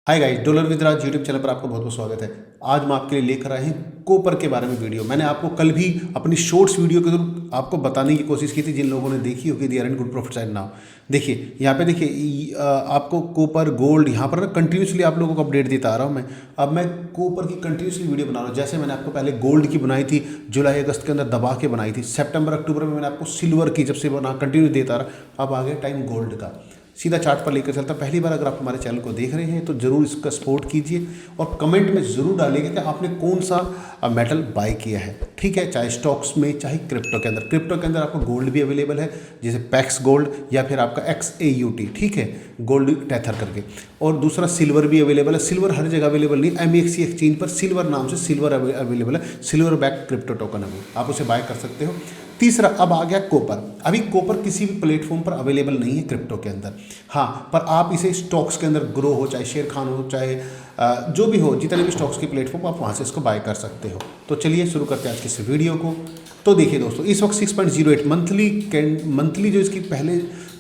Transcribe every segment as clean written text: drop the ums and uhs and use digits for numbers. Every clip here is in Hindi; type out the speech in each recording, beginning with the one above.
Hi guys, dollar with Raj YouTube channel पर आपका बहुत बहुत स्वागत है। आज मैं आपके लिए लेकर आए हैं कोपर के बारे में वीडियो। मैंने आपको कल भी अपनी शॉर्ट्स वीडियो के थ्रू आपको बताने की कोशिश की थी, जिन लोगों ने देखी होगी they are in good profit side now. देखिए यहाँ पे, देखिए आपको कोपर गोल्ड यहाँ पर ना कंटिन्यूसली आप लोगों को अपडेट देता आ रहा हूँ मैं। अब मैं कोपर की कंटिन्यूसली वीडियो बना रहा हूँ। जैसे मैंने आपको पहले गोल्ड की बनाई थी, जुलाई अगस्त के अंदर दबा के बनाई थी। सितंबर अक्टूबर में मैंने आपको सिल्वर की जब से बना कंटिन्यू देता रहा। अब आ गया टाइम गोल्ड का। सीधा चार्ट पर लेकर चलता। पहली बार अगर आप हमारे चैनल को देख रहे हैं तो ज़रूर इसका सपोर्ट कीजिए और कमेंट में ज़रूर डालिएगा कि आपने कौन सा मेटल बाय किया है। ठीक है, चाहे स्टॉक्स में चाहे क्रिप्टो के अंदर। क्रिप्टो के अंदर आपको गोल्ड भी अवेलेबल है, जैसे पैक्स गोल्ड या फिर आपका XAUT, ठीक है, गोल्ड टेथर करके। और दूसरा सिल्वर भी अवेलेबल है। सिल्वर हर जगह अवेलेबल नहीं, MEXC एक्सचेंज पर सिल्वर नाम से सिल्वर अवेलेबल है। सिल्वर बैक क्रिप्टो टोकन है, आप उसे बाय कर सकते हो। तीसरा अब आ गया कोपर। अभी कोपर किसी भी प्लेटफॉर्म पर अवेलेबल नहीं है क्रिप्टो के अंदर। हाँ, पर आप इसे स्टॉक्स के अंदर ग्रो हो, चाहे शेर खान हो, चाहे जो भी हो, जितने भी स्टॉक्स के प्लेटफॉर्म आप वहाँ से इसको बाय कर सकते हो। तो चलिए शुरू करते हैं आज की इस वीडियो को। तो देखिए दोस्तों, इस वक्त 6.08 मंथली जो इसकी पहले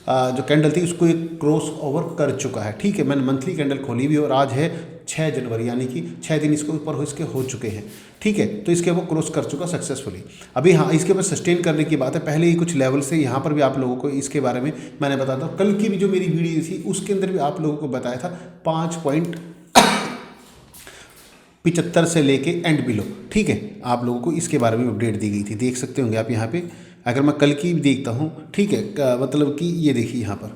जो कैंडल थी उसको एक क्रॉस ओवर कर चुका है। ठीक है, मैंने मंथली कैंडल खोली भी और आज है 6 जनवरी, यानी कि 6 दिन इसके ऊपर इसके हो चुके हैं। ठीक है, तो इसके वो क्रॉस कर चुका सक्सेसफुली। अभी हाँ, इसके ऊपर सस्टेन करने की बात है। पहले ही कुछ लेवल से यहाँ पर भी आप लोगों को इसके बारे में मैंने बताया था। कल की भी जो मेरी वीडियो थी उसके अंदर भी आप लोगों को बताया था 5.75 से लेके एंड बिलो। ठीक है, आप लोगों को इसके बारे में अपडेट दी गई थी, देख सकते होंगे आप यहाँ पे। अगर मैं कल की भी देखता हूँ, ठीक है, मतलब कि ये देखिए यहाँ पर,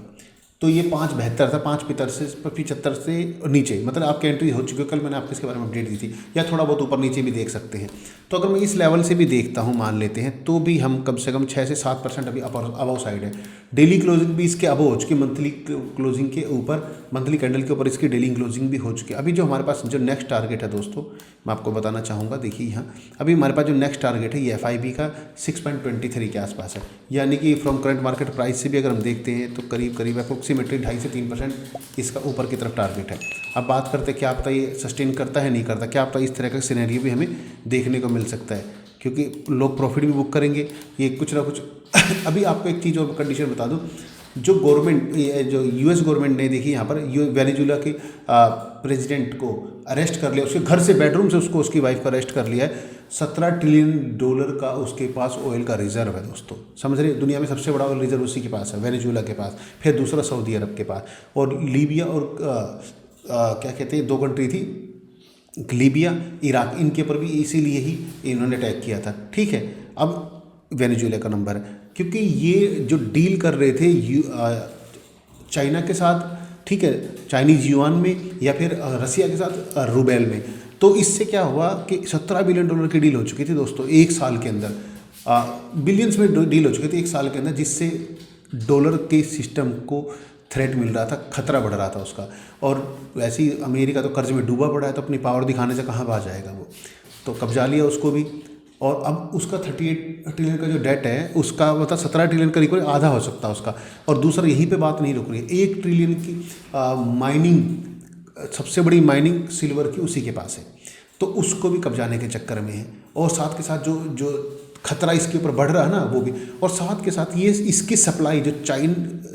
तो ये 5.72 था, 5.75 से नीचे, मतलब आपकी एंट्री हो चुकी है। कल मैंने आपको इसके बारे में अपडेट दी थी, या थोड़ा बहुत ऊपर नीचे भी देख सकते हैं। तो अगर मैं इस लेवल से भी देखता हूँ, मान लेते हैं, तो भी हम कम से कम 6 से 7% अभी अबव साइड है। डेली क्लोजिंग भी इसके अबव हो चुकी है, मंथली क्लोजिंग के ऊपर, मंथली कैंडल के ऊपर इसकी डेली क्लोजिंग भी हो चुकी है। अभी जो हमारे पास जो नेक्स्ट टारगेट है दोस्तों, मैं आपको बताना चाहूँगा। देखिए यहाँ अभी हमारे पास जो नेक्स्ट टारगेट है ये FIB का 6.23 के आसपास है, यानी कि फ्रॉम करंट मार्केट प्राइस से भी अगर हम देखते हैं तो करीब करीब अप्रोक्सीमेटली 2.5 से 3% इसका ऊपर की तरफ टारगेट है। अब बात करते हैं क्या पता ये सस्टेन करता है नहीं करता, क्या पता इस तरह का सिनेरियो भी हमें देखने को मिल सकता है, क्योंकि लोग प्रॉफिट भी बुक करेंगे ये कुछ ना कुछ। अभी आपको एक चीज़ और कंडीशन बता दूं, जो गवर्नमेंट, जो US गवर्नमेंट ने, देखिए यहाँ पर वेनेजुला के प्रेसिडेंट को अरेस्ट कर लिया, उसके घर से, बेडरूम से उसको, उसकी वाइफ को अरेस्ट कर लिया है। $17 ट्रिलियन का उसके पास ऑयल का रिजर्व है दोस्तों, समझ रहे, दुनिया में सबसे बड़ा ऑयल रिजर्व उसी के पास है, वेनेजुला के पास। फिर दूसरा सऊदी अरब के पास, और लीबिया और क्या कहते हैं, 2 कंट्री थी, लीबिया, इराक, इनके ऊपर भी इसीलिए ही इन्होंने अटैक किया था। ठीक है, अब वेनेजुला का नंबर है, क्योंकि ये जो डील कर रहे थे चाइना के साथ, ठीक है, चाइनीज युआन में, या फिर रसिया के साथ रूबेल में। तो इससे क्या हुआ कि $17 बिलियन की डील हो चुकी थी दोस्तों, एक साल के अंदर। बिलियंस में डील हो चुकी थी एक साल के अंदर, जिससे डॉलर के सिस्टम को थ्रेट मिल रहा था, खतरा बढ़ रहा था उसका। और वैसे ही अमेरिका तो कर्ज में डूबा पड़ा है, तो अपनी पावर दिखाने से कहाँ भाग जाएगा वो, तो कब्जा लिया उसको भी। और अब उसका 38 ट्रिलियन का जो डेट है उसका, मतलब 17 ट्रिलियन का रिकवरी आधा हो सकता है उसका। और दूसरा, यहीं पे बात नहीं रुक रही है, 1 ट्रिलियन की माइनिंग, सबसे बड़ी माइनिंग सिल्वर की उसी के पास है, तो उसको भी कब्जाने के चक्कर में है। और साथ के साथ जो खतरा इसके ऊपर बढ़ रहा है ना, वो भी। और साथ के साथ ये इसकी सप्लाई, जो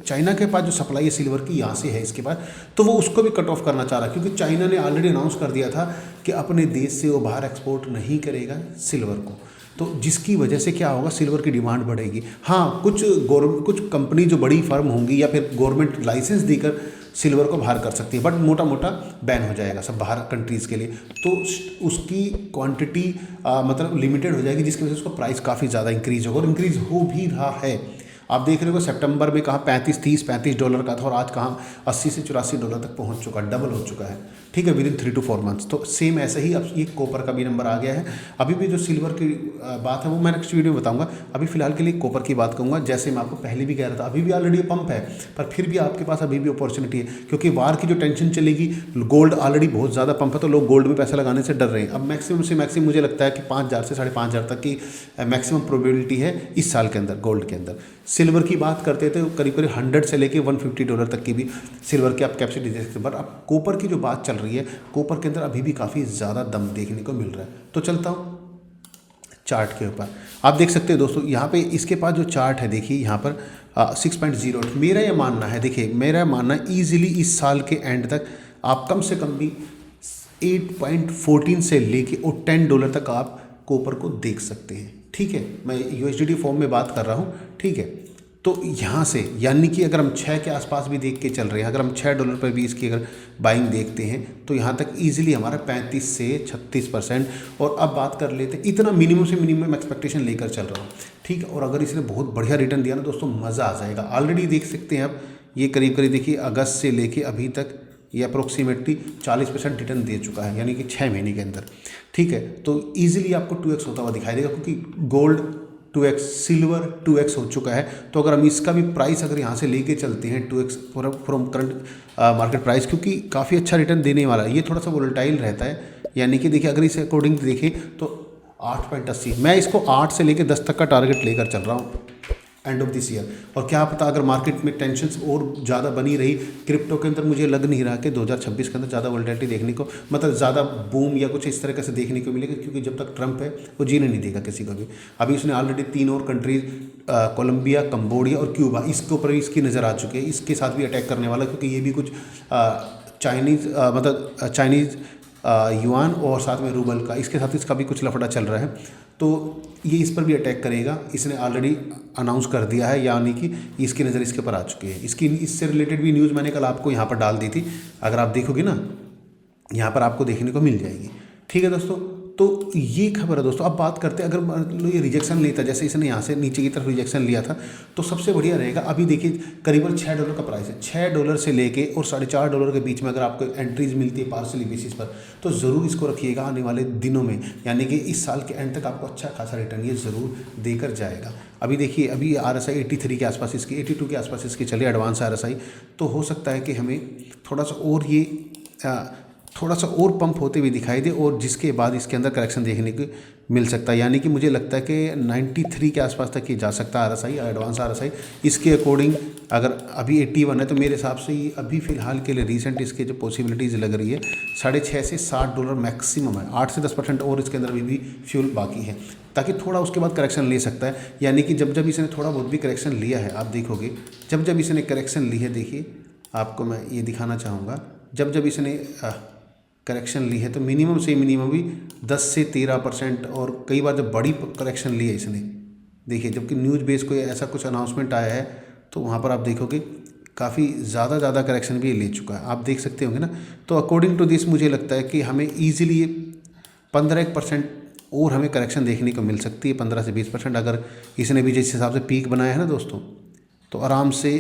चाइना के पास जो सप्लाई है सिल्वर की यहाँ से है इसके पास, तो वो उसको भी कट ऑफ करना चाह रहा है, क्योंकि चाइना ने ऑलरेडी अनाउंस कर दिया था कि अपने देश से वो बाहर एक्सपोर्ट नहीं करेगा सिल्वर को। तो जिसकी वजह से क्या होगा, सिल्वर की डिमांड बढ़ेगी। हाँ, कुछ कंपनी जो बड़ी फर्म होंगी या फिर गवर्नमेंट लाइसेंस देकर सिल्वर को बाहर कर सकती है, बट मोटा मोटा बैन हो जाएगा सब बाहर कंट्रीज़ के लिए। तो उसकी क्वांटिटी मतलब लिमिटेड हो जाएगी, जिसकी वजह से उसका प्राइस काफ़ी ज़्यादा इंक्रीज़ होगा, और इंक्रीज़ हो भी रहा है। आप देख रहे हो सितंबर में कहाँ $35 का था, और आज कहाँ $80 से $84 तक पहुँच चुका, डबल हो चुका है। ठीक है, विदिन 3 to 4 मंथ्स। तो सेम ऐसे ही अब ये कोपर का भी नंबर आ गया है। अभी भी जो सिल्वर की बात है वो मैं नेक्स्ट वीडियो में बताऊंगा। अभी फिलहाल के लिए कोपर की बात करूंगा। जैसे मैं आपको पहले भी कह रहा था, अभी भी ऑलरेडी पंप है, पर फिर भी आपके पास अभी भी अपॉर्चुनिटी है, क्योंकि वार की जो टेंशन चलेगी, गोल्ड ऑलरेडी बहुत ज़्यादा पंप है, तो लोग गोल्ड में पैसा लगाने से डर रहे हैं। अब मैक्सिमम से मैक्सिमम मुझे लगता है कि 5,000 से 5,500 तक की मैक्सिमम प्रोबेबिलिटी है इस साल के अंदर गोल्ड के अंदर। सिल्वर की बात करते थे, करीब करीब $100 से लेके $150 तक की भी सिल्वर की आप कैपेसिटी दे सकते हैं। बट अब कोपर की जो बात चल रही है, कोपर के अंदर अभी भी काफ़ी ज़्यादा दम देखने को मिल रहा है। तो चलता हूँ चार्ट के ऊपर। आप देख सकते हैं दोस्तों, यहाँ पे इसके पास जो चार्ट है, देखिए यहाँ पर 6.08। मेरा ये मानना है, देखिए मेरा मानना है ईजिली इस साल के एंड तक आप कम से कम भी 8.14 से लेके और $10 तक आप कॉपर को देख सकते हैं। ठीक है, मैं USDT फॉर्म में बात कर रहा हूँ। ठीक है, तो यहाँ से यानी कि अगर हम 6 के आसपास भी देख के चल रहे हैं, अगर हम $6 पर भी इसकी अगर बाइंग देखते हैं तो यहाँ तक ईजिली हमारा 35 से 36%। और अब बात कर लेते हैं, इतना मिनिमम से मिनिमम एक्सपेक्टेशन लेकर चल रहा हूँ। ठीक है, और अगर इसने बहुत बढ़िया रिटर्न दिया ना दोस्तों, मज़ा आ जाएगा। ऑलरेडी देख सकते हैं आप, ये करीब करीब देखिए अगस्त से लेके अभी तक ये अप्रोक्सीमेटली 40% रिटर्न दे चुका है, यानी कि 6 महीने के अंदर। ठीक है, तो ईजिली आपको 2x होता हुआ दिखाई देगा, क्योंकि गोल्ड 2x, सिल्वर 2x हो चुका है। तो अगर हम इसका भी प्राइस अगर यहाँ से लेके चलते हैं 2x from current market price, क्योंकि काफ़ी अच्छा रिटर्न देने वाला है। ये थोड़ा सा वोलेटाइल रहता है, यानी कि देखिए अगर इसे अकॉर्डिंग देखें तो 8.80, मैं इसको 8 से लेकर 10 तक का टारगेट लेकर चल रहा हूँ एंड ऑफ दिस ईयर। और क्या पता अगर मार्केट में टेंशन्स और ज़्यादा बनी रही क्रिप्टो के अंदर, मुझे लग नहीं रहा कि 2026 के अंदर ज़्यादा वोलेटिलिटी देखने को, मतलब ज़्यादा बूम या कुछ इस तरह से देखने को मिलेगा, क्योंकि जब तक ट्रंप है वो जीने नहीं देगा किसी को भी। अभी उसने ऑलरेडी 3 और कंट्रीज, कोलंबिया, कंबोडिया और क्यूबा, इसके ऊपर भी इसकी नज़र आ चुकी है। इसके साथ भी अटैक करने वाला, क्योंकि ये भी कुछ चाइनीज़ युआन और साथ में रूबल का, इसके साथ इसका भी कुछ लफड़ा चल रहा है। तो ये इस पर भी अटैक करेगा, इसने ऑलरेडी अनाउंस कर दिया है, यानी कि इसकी नज़र इसके ऊपर आ चुकी है। इसकी इससे रिलेटेड भी न्यूज़ मैंने कल आपको यहाँ पर डाल दी थी, अगर आप देखोगे ना यहाँ पर आपको देखने को मिल जाएगी। ठीक है दोस्तों, तो ये खबर है दोस्तों। अब बात करते हैं, अगर मान लो ये रिजेक्शन लेता, जैसे इसने यहाँ से नीचे की तरफ रिजेक्शन लिया था, तो सबसे बढ़िया रहेगा। अभी देखिए करीबन $6 का प्राइस है, $6 से लेके और $4.5 के बीच में अगर आपको एंट्रीज मिलती है पार्सली बेसिस पर, तो ज़रूर इसको रखिएगा आने वाले दिनों में, यानी कि इस साल के एंड तक आपको अच्छा खासा रिटर्न ये ज़रूर देकर जाएगा। अभी देखिए अभी RSI 83 के आसपास इसकी, 82 के आसपास इसकी चले एडवांस RSI, तो हो सकता है कि हमें थोड़ा सा और पंप होते हुए दिखाई दे, और जिसके बाद इसके अंदर करेक्शन देखने को मिल सकता है। यानी कि मुझे लगता है कि 93 के आसपास तक ये जा सकता है RSI, एडवांस RSI। इसके अकॉर्डिंग अगर अभी 81 है, तो मेरे हिसाब से ये अभी फ़िलहाल के लिए रीसेंट इसके जो पॉसिबिलिटीज़ लग रही है $6.5 से $7 मैक्सिमम है। 8 से 10% और इसके अंदर अभी भी फ्यूल बाकी है, ताकि थोड़ा उसके बाद करेक्शन ले सकता है। यानी कि जब इसने थोड़ा बहुत भी करेक्शन लिया है, आप देखोगे जब इसने करेक्शन ली है, देखिए आपको मैं ये दिखाना चाहूँगा, जब इसने करेक्शन ली है तो मिनिमम से मिनिमम भी 10 से 13%, और कई बार जब बड़ी करेक्शन ली है इसने, देखिए जबकि न्यूज़ बेस को ऐसा कुछ अनाउंसमेंट आया है, तो वहाँ पर आप देखोगे काफ़ी ज़्यादा करेक्शन भी ले चुका है, आप देख सकते होंगे ना। तो अकॉर्डिंग टू दिस मुझे लगता है कि हमें ईजिली 15% और हमें करेक्शन देखने को मिल सकती है, 15 से 20%। अगर इसने भी जिस हिसाब से पीक बनाया है ना दोस्तों, तो आराम से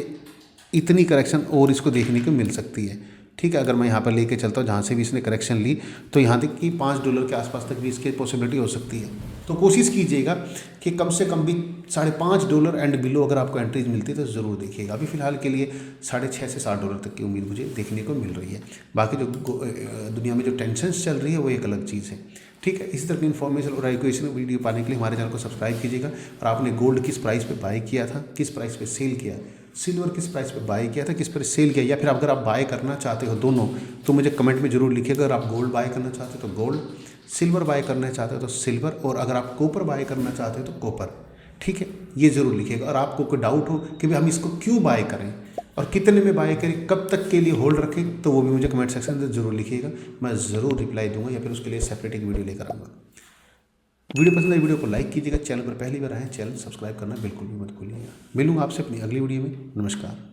इतनी करेक्शन और इसको देखने को मिल सकती है। ठीक है, अगर मैं यहाँ पर लेके चलता हूँ जहाँ से भी इसने करेक्शन ली, तो यहाँ तक कि $5 के आसपास तक भी इसकी पॉसिबिलिटी हो सकती है। तो कोशिश कीजिएगा कि कम से कम भी $5.5 एंड बिलो अगर आपको एंट्रीज मिलती है तो ज़रूर देखिएगा। अभी फ़िलहाल के लिए $6.5 से $7 तक की उम्मीद मुझे देखने को मिल रही है। बाकी जो दुनिया में जो टेंशन्स चल रही है वो एक अलग चीज़ है। ठीक है, इसी तरह की इन्फॉर्मेशन और एजुकेशन वीडियो पाने के लिए हमारे चैनल को सब्सक्राइब कीजिएगा। और आपने गोल्ड किस प्राइस पे बाय किया था, किस प्राइस पे सेल किया, सिल्वर किस प्राइस पे बाय किया था, किस पर सेल किया, या फिर अगर आप बाय करना चाहते हो दोनों, तो मुझे कमेंट में ज़रूर लिखिएगा। अगर आप गोल्ड बाय करना चाहते हो तो गोल्ड, सिल्वर बाय करना चाहते हो तो सिल्वर, और अगर आप कॉपर बाय करना चाहते हो तो कॉपर। ठीक है, ये ज़रूर लिखिएगा। और आपको कोई डाउट हो कि भाई हम इसको क्यों बाय करें और कितने में बाय करें, कब तक के लिए होल्ड रखें, तो वो भी मुझे कमेंट सेक्शन में ज़रूर लिखिएगा। मैं ज़रूर रिप्लाई दूंगा, या फिर उसके लिए सेपरेट एक वीडियो लेकर आऊँगा। वीडियो पसंद है वीडियो को लाइक कीजिएगा। चैनल पर पहली बार आए चैनल सब्सक्राइब करना बिल्कुल भी मत भूलिएगा। मिलूंगा आपसे अपनी अगली वीडियो में। नमस्कार।